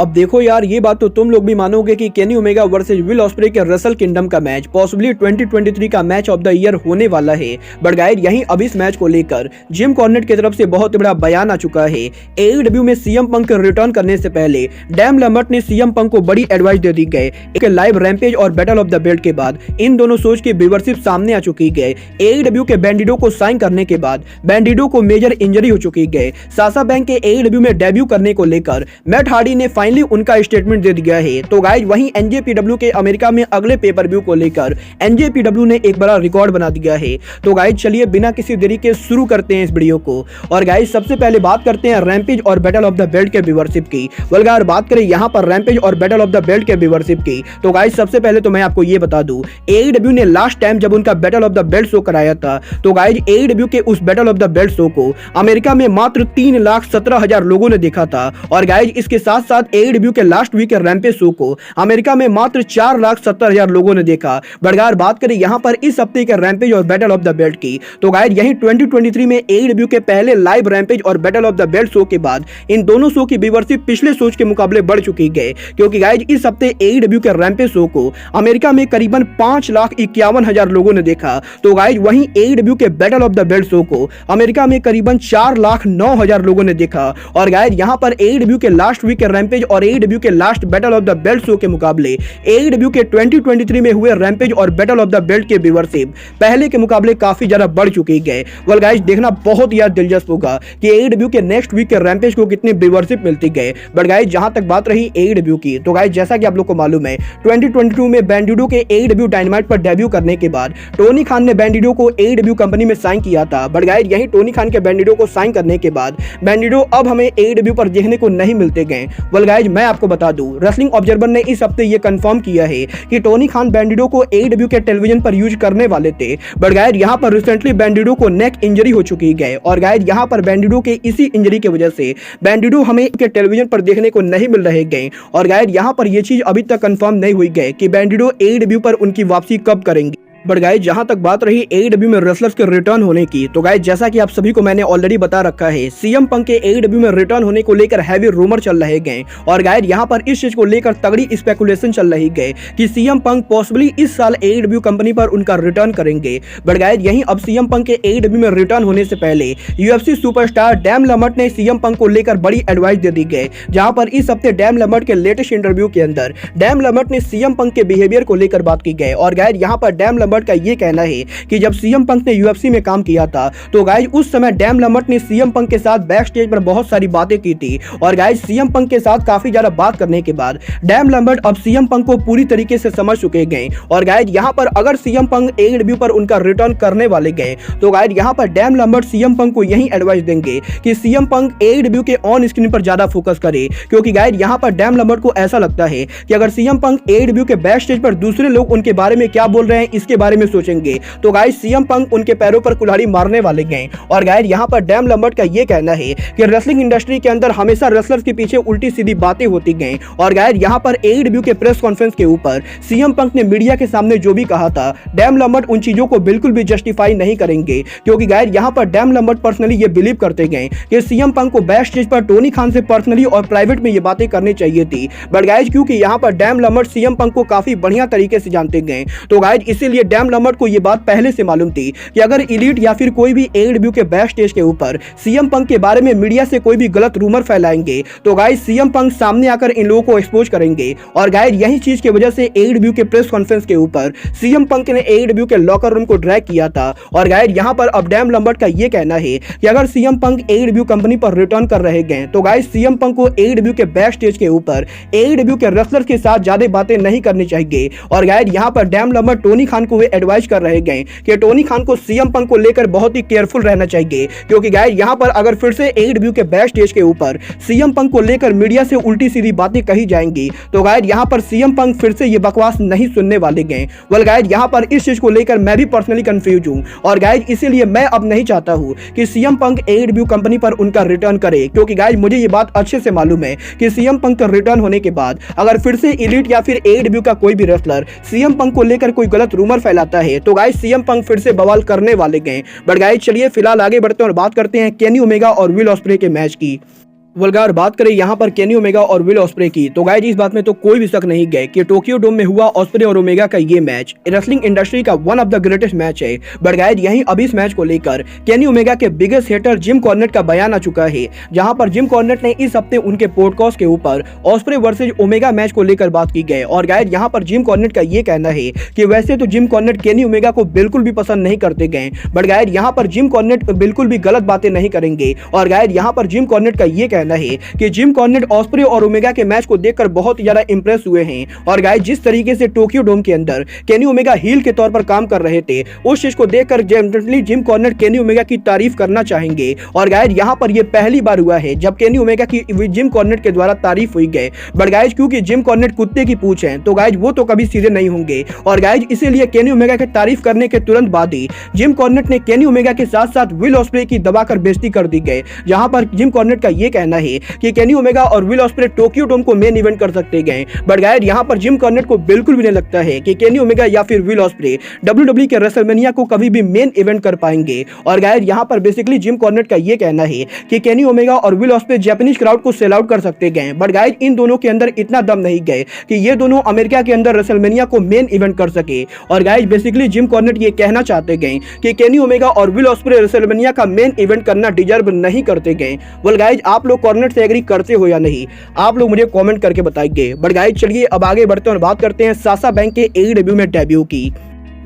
अब देखो यार, ये बात तो तुम लोग भी मानोगे कि Kenny Omega versus will osprey के रेसल किंगडम का मैच पॉसिबली 2023 का मैच ऑफ द ईयर होने वाला है। बट गाइस यहीं अब इस मैच को लेकर जिम कॉर्नेट की तरफ से बहुत बड़ा बयान आ चुका है। एईडब्ल्यू में सीएम पंक रिटर्न करने से पहले डैम लैम्बर्ट ने सीएम पंक को बड़ी एडवाइस दे दी गई। एक लाइव रैम्पेज और बैटल ऑफ द बेल्ट के बाद इन दोनों शोज की व्यूअरशिप सामने आ चुकी है। एईडब्ल्यू के बैंडिडो को साइन करने के बाद बैंडिडो को मेजर इंजरी हो चुकी है। साशा बैंक के एईडब्ल्यू में डेब्यू करने को लेकर मैट हार्डी ने फाइनली उनका स्टेटमेंट दे दिया है। तो गाइस वहीं एनजेपीडब्ल्यू के अमेरिका में अगले पेपर व्यू को लेकर एनजेपीडब्ल्यू ने एक बड़ा रिकॉर्ड बना दिया है। तो गाइस चलिए बिना किसी देरी के शुरू करते हैं इस वीडियो को। और गाइस सबसे पहले बात करते हैं रैम्पेज और बैटल ऑफ द बेल्ट के व्यूअरशिप की। अगर बात करें यहां पर रैम्पेज और बैटल ऑफ द बेल्ट के व्यूअरशिप की, तो गाइस सबसे पहले तो मैं आपको ये बता दूं, एईडब्ल्यू ने लास्ट टाइम जब उनका battle of the belt show कराया था, तो गाइस एईडब्ल्यू के उस battle of the belt show को अमेरिका में मात्र 3,17,000 लोगों ने देखा था। और गाइस इसके साथ साथ एईडब्ल्यू के लास्ट वीक के रैम्पेज शो को अमेरिका में मात्र 4,70,000 लोगों ने देखा। बड़गार बात करें यहां पर इस हफ्ते के रैम्पेज और बैटल ऑफ द बेल्ट की, तो गाइस यही 2023 में एईडब्ल्यू के पहले लाइव रैम्पेज और battle of the belt show के बाद इन दोनों शो की व्यूअरशिप पिछले शो के मुकाबले बढ़ चुकी है। क्योंकि गाइस इस हफ्ते एईडब्ल्यू के रैम्पेज शो को अमेरिका में करीबन 5,51,000 लोगों ने देखा। तो गाइस वहीं एईडब्ल्यू के battle of the belt show को अमेरिका में करीबन 4,09,000 लोगों ने देखा। और गाइस यहां पर एईडब्ल्यू के लास्ट वीक के रैम्पेज और एईडब्ल्यू के last battle of the belt show के मुकाबले एईडब्ल्यू के 2023 में हुए रैम्पेज और बैटल ऑफ द बेल्ट के व्यूअरशिप पहले के मुकाबले काफी ज्यादा बढ़ चुकी है। वेल गाइस देखना बहुत यार दिलचस्प होगा कि एईडब्ल्यू के नेक्स्ट वीक के रैम्पेज को कितनी व्यूअरशिप मिलती है। बट गाइस जहां तक बात रही एईडब्ल्यू की, तो गाइस जैसा कि आप लोग को मालूम है 2022 में बैंडिडो के एईडब्ल्यू डायनामाइट पर डेब्यू करने के बाद टोनी खान ने बैंडिडो को एईडब्ल्यू कंपनी में साइन किया था। बट गाइस यही टोनी खान के बैंडिडो को साइन करने के बाद बैंडिडो अब हमें एईडब्ल्यू पर देखने को नहीं मिलते गए। वेल गाइस मैं आपको बता दूं, रेसलिंग ऑब्जर्वर ने इस हफ्ते ये कंफर्म किया है कि टोनी खान बैंडिडो को एईडब्ल्यू के टेलीविजन पर यूज करने वाले थे। बट गाइस यहां पर रिसेंटली बैंडिडो को नेक इंजरी हो चुकी है। और गाइस यहां पर बैंडिडो के इसी इंजरी की वजह से बैंडिडो हमें के टेलीविजन पर देखने को नहीं मिल रहे गए। और गाइस यहां पर यह चीज अभी तक कंफर्म नहीं हुई है कि बैंडिडो एईडब्ल्यू पर उनकी वापसी कब करेंगे। बट गाइस जहां तक बात रही एईडब्ल्यू में रेसलर्स के रिटर्न होने की, तो गाइस जैसा कि आप सभी को मैंने ऑलरेडी बता रखा है, सीएम पंक के एईडब्ल्यू में रिटर्न होने को लेकर हैवी रूमर चल रहे गए। और गाइस यहां पर इस चीज को लेकर तगड़ी स्पेकुलेशन चल रही है कि सीएम पंक पॉसिबली इस साल एईडब्ल्यू कंपनी पर उनका रिटर्न करेंगे। बट गाइस यहीं अब सीएम पंक के एईडब्ल्यू में रिटर्न होने से पहले यूएफसी सुपरस्टार डैम लैम्बर्ट ने सीएम पंक को लेकर बड़ी एडवाइस दे दी है। जहां पर इस हफ्ते डैम लैम्बर्ट के लेटेस्ट इंटरव्यू के अंदर डैम लैम्बर्ट ने सीएम पंक के बिहेवियर को लेकर बात की है। और गाइस यहां पर डैम लैम्बर्ट का ये कहना है कि जब सीएम पंक ने यूएफसी में काम किया था, तो गाइस उस समय डैम लैम्बर्ट ने सीएम पंक के साथ बैक स्टेज पर बहुत सारी बातें की थी। और गाइस सीएम पंक के साथ काफी ज्यादा बात करने के बाद डैम लैम्बर्ट अब सीएम पंक को पूरी तरीके से समझ चुके गए। और गाइस यहां पर अगर सीएम पंक एईडब्ल्यू पर उनका रिटर्न करने वाले गए, तो गाइस यहां पर डैम लैम्बर्ट सीएम पंक को यही एडवाइस देंगे कि सीएम पंक एईडब्ल्यू के ऑन स्क्रीन पर ज्यादा फोकस करे। क्योंकि गाइस यहां पर डैम लैम्बर्ट को ऐसा लगता है कि अगर सीएम पंक एईडब्ल्यू के बैक स्टेज पर दूसरे लोग उनके बारे में क्या बोल रहे हैं इसके बारे में सोचेंगे, तो गाइस सीएम पंक उनके पैरों पर कुल्हाड़ी मारने वाले गए। और गाइस यहां पर डैम लैम्बर्ट का यह कहना है कि रेसलिंग इंडस्ट्री के अंदर हमेशा रेसलर्स के पीछे उल्टी सीधी बातें होती गई। और गाइस यहां पर एईडब्ल्यू के प्रेस कॉन्फ्रेंस के ऊपर सीएम पंक ने मीडिया के सामने जो भी कहा था, डैम लैम्बर्ट उन चीजों को बिल्कुल भी जस्टिफाई नहीं करेंगे। क्योंकि गाइस यहां पर डैम लैम्बर्ट पर्सनली ये बिलीव करते गए कि सीएम पंक को बैक स्टेज पर टोनी खान से पर्सनली और प्राइवेट में ये बातें करनी चाहिए थी। बट गाइस क्योंकि यहां पर डैम लैम्बर्ट सीएम पंक को काफी बढ़िया तरीके से जानते गए, तो गाइस इसीलिए डैम लैम्बर्ट को ये बात पहले से मालूम थी कि अगर एलीट या फिर कोई भी एईडब्ल्यू के बैक स्टेज के ऊपर सीएम पंक के बारे में मीडिया से कोई भी गलत रूमर फैलाएंगे, तो गाइस सीएम पंक सामने आकर इन लोगों को एक्सपोज करेंगे। और गाइस यही चीज की वजह से एईडब्ल्यू के प्रेस कॉन्फ्रेंस के ऊपर सीएम पंक ने एईडब्ल्यू के लॉकर रूम को ड्रैग किया था। और गाइस यहां पर अब डैम लैम्बर्ट का यह कहना है कि अगर सीएम पंक एईडब्ल्यू कंपनी पर रिटर्न कर रहे गए, तो गाइस सीएम पंक को एईडब्ल्यू के बैक स्टेज के ऊपर एईडब्ल्यू के रेसलर के साथ ज्यादा बातें नहीं करनी चाहिए। और गाइस यहां पर डैम लैम्बर्ट टोनी खान को एडवाइस कर रहे गए कि टोनी खान को सीएम पंक को लेकर बहुत ही केयरफुल रहना चाहिए। क्योंकि गाइस यहां पर अगर फिर से एईडब्ल्यू के बैक स्टेज के ऊपर सीएम पंक को लेकर मीडिया से उल्टी सीधी बातें कही जाएंगी, तो गाइस यहां पर सीएम पंक फिर से ये बकवास नहीं सुनने वाले गए। वेल गाइस यहां पर इस चीज को लेकर मैं भी पर्सनली कंफ्यूज हूं। और गाइस इसीलिए मैं अब नहीं चाहता हूं कि सीएम पंक एईडब्ल्यू कंपनी पर उनका रिटर्न करे। क्योंकि गाइस मुझे ये बात अच्छे से मालूम है कि सीएम पंक का रिटर्न होने के बाद अगर फिर से एलीट या फिर एईडब्ल्यू का कोई भी रेसलर सीएम पंक को लेकर कोई गलत रूमर फैलाता है, तो गाइस सीएम पंक फिर से बवाल करने वाले गए। बट गाइस चलिए फिलहाल आगे बढ़ते हैं और बात करते हैं केनी ओमेगा और विल ऑस्प्रे के मैच की। वल्गार बात करें यहाँ पर केनी ओमेगा और विल ऑस्प्रे की, तो गाइस इस बात में तो कोई भी शक नहीं गए कि टोक्यो डोम में हुआ ऑस्प्रे और ओमेगा का ये मैच रेसलिंग इंडस्ट्री का one of the greatest match है। बट गाइस यहीं अब इस मैच को लेकर केनी ओमेगा के बिगेस्ट हेटर जिम कॉर्नेट का बयान आ चुका है, जहां पर जिम कॉर्नेट ने इस हफ्ते उनके पॉडकास्ट के ऊपर ऑस्प्रे वर्सेज ओमेगा मैच को लेकर बात की गई। और गाइस यहाँ पर जिम कॉर्नेट का ये कहना है कि वैसे तो जिम कॉर्नेट केनी ओमेगा को बिल्कुल भी पसंद नहीं करते गए, बट गाइस यहाँ पर जिम कॉर्नेट बिल्कुल भी गलत बातें नहीं करेंगे। और गाइस यहाँ पर जिम कॉर्नेट का ये कहना है कि जिम कॉर्नेट ऑस्प्रे और ओमेगा के मैच को देखकर बहुत ही ज्यादा इंप्रेस हुए हैं। और गाइस जिस तरीके से टोक्यो डोम के अंदर केनी ओमेगा हील के तौर पर काम कर रहे थे, उस चीज को देखकर definitely Jim Cornette Kenny Omega की तारीफ करना चाहेंगे। और गाइस यहाँ पर यह पहली बार हुआ है जब केनी ओमेगा की जिम कॉर्नेट के द्वारा तारीफ हुई गई। बट गाइस क्योंकि जिम कॉर्नेट कुत्ते की पूंछ है, तो गाइस वो तो कभी सीधे नहीं होंगे। और गाइस इसीलिए केनी ओमेगा की तारीफ करने के तुरंत बाद ही जिम कॉर्नेट ने केनी ओमेगा के साथ साथ विल ऑस्प्रे की दबाकर बेइज्जती कर दी गई। जहां पर जिम कॉर्नेट का यह कहना है कि केनी ओमेगा और विल ऑस्प्रे टोक्यो डोम को मेन इवेंट कर सकते गए। बट गाइस यहाँ पर जिम कॉर्नेट को बिल्कुल भी नहीं लगता है कि केनी ओमेगा या फिर विल ऑस्प्रे WWE के रेसलमेनिया को कभी भी मेन इवेंट कर पाएंगे। और गाइस यहाँ पर बेसिकली जिम कॉर्नेट का ये कहना है कि केनी ओमेगा और विल ऑस्प्रे जापानीज क्राउड को सेल आउट कर सकते गए। बट गाइस इन दोनों के अंदर इतना दम नहीं गए कि ये दोनों अमेरिका के अंदर रेसलमेनिया को मेन इवेंट कर सके। और गाइस बेसिकली जिम कॉर्नेट ये कहना चाहते गए कि केनी ओमेगा और विल ऑस्प्रे रेसलमेनिया का मेन इवेंट करना डिजर्व नहीं करते गए। वेल गाइस आप लोग कॉर्नेट से एग्री करते हो या नहीं, आप लोग मुझे कमेंट करके बताइए। बट गाइस चलिए अब आगे बढ़ते हैं और बात करते हैं साशा बैंक के AEW में डेब्यू की।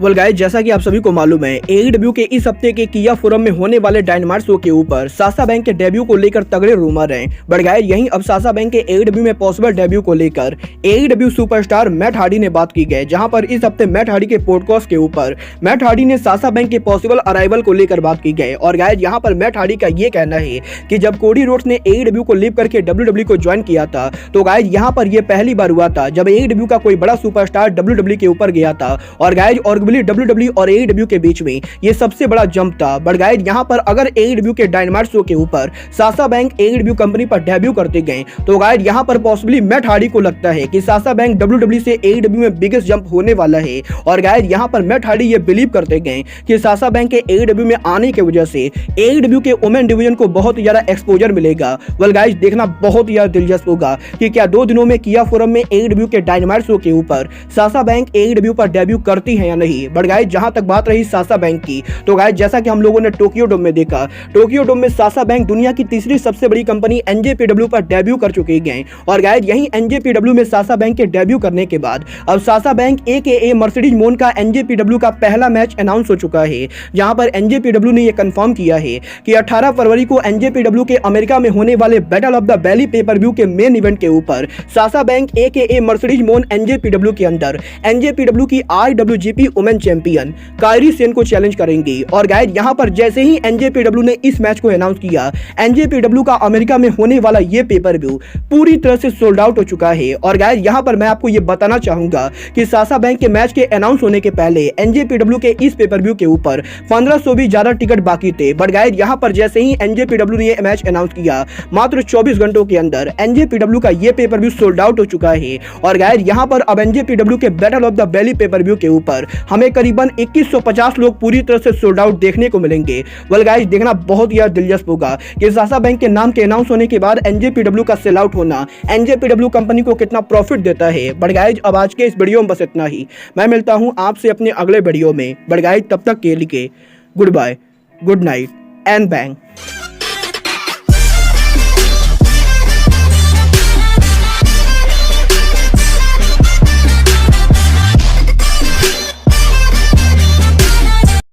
वेल गाइस जैसा कि आप सभी को मालूम है, AEW के इस हफ्ते के किया फोरम में होने वाले डायनामाइट शो के ऊपर साशा बैंक के डेब्यू को लेकर तगड़े रूमर हैं। बट गाइस यहीं अब साशा बैंक के AEW में पॉसिबल डेब्यू को लेकर AEW सुपरस्टार मैट हार्डी ने बात की गई, जहां पर इस हफ्ते मैट हार्डी के पॉडकास्ट के ऊपर मैट हार्डी ने साशा बैंक के पॉसिबल अराइवल को लेकर बात की गई। और गाइस यहाँ पर मैट हार्डी का ये कहना है कि जब कोडी रोड्स ने AEW को लीव करके WWE को ज्वाइन किया था, तो गाइस यहाँ पर यह पहली बार हुआ था जब AEW का कोई बड़ा सुपरस्टार WWE के ऊपर गया था। और गाइस WWE और AEW के बीच में ये सबसे बड़ा जंप था। बट गाइस यहाँ पर अगर AEW के डायनामाइट शो के ऊपर साशा बैंक AEW कंपनी पर डेब्यू करते गए, तो गाइस यहाँ पर पॉसिबली मैट हार्डी को लगता है कि साशा बैंक WWE से AEW में बिगेस्ट जंप होने वाला है। और गाइस यहाँ पर मैट हार्डी ये बिलीव करते गए कि साशा बैंक के AEW में आने की वजह से AEW के वुमेन डिवीजन को बहुत ही ज्यादा एक्सपोजर मिलेगा। वेल गाइस देखना बहुत ही ज्यादा दिलचस्प होगा कि क्या 2 दिनों में किया फोरम में AEW के डायनामाइट शो के ऊपर साशा बैंक AEW पर डेब्यू करती है या नहीं। बट गाइस जहां तक बात रही साशा बैंक की, तो गाइस जैसा कि हम लोगों ने टोक्यो डोम में देखा, टोक्यो डोम में साशा बैंक दुनिया की तीसरी सबसे बड़ी कंपनी NJPW पर डेब्यू कर चुके हैं। और गाइस यहीं NJPW में साशा बैंक के डेब्यू करने के बाद अब साशा बैंक AKA मर्सिडीज मोन का NJPW का पहला मैच अनाउंस हो चुका है, जहां पर NJPW ने यह कंफर्म किया है कि 18 फरवरी को NJPW के अमेरिका में होने वाले battle of the valley pay per view के मेन इवेंट के ऊपर साशा बैंक AKA मर्सिडीज मोन NJPW के अंदर NJPW की IWGP women champion Kairi Sen को चैलेंज करेंगी। और गाइस यहां पर जैसे ही NJPW ने इस मैच को अनाउंस किया, NJPW का अमेरिका में होने वाला ये पेपर व्यू पूरी तरह से सोल्ड आउट हो चुका है। और गाइस यहां पर मैं आपको ये बताना चाहूंगा कि साशा बैंक के मैच के अनाउंस होने के पहले NJPW के इस पेपर व्यू के ऊपर 1500 भी ज्यादा टिकट बाकी थे। बट गाइस यहां पर जैसे ही NJPW ने ये मैच अनाउंस किया, मात्र 24 घंटों के अंदर NJPW का ये पेपर व्यू सोल्ड आउट हो चुका है। और गाइस यहां पर अब NJPW के battle of the valley pay per view के ऊपर हमें करीबन 2150 लोग पूरी तरह से सोल्ड आउट देखने को मिलेंगे। वेल गाइस देखना बहुत ही दिलचस्प होगा कि साशा बैंक के नाम के अनाउंस होने के बाद NJPW का सेल आउट होना NJPW कंपनी को कितना प्रॉफिट देता है। बट गाइस अब आज के इस वीडियो में बस इतना ही। मैं मिलता हूं आपसे अपने अगले वीडियो में। बट गाइस तब तक के लिए good bye, good night and bang.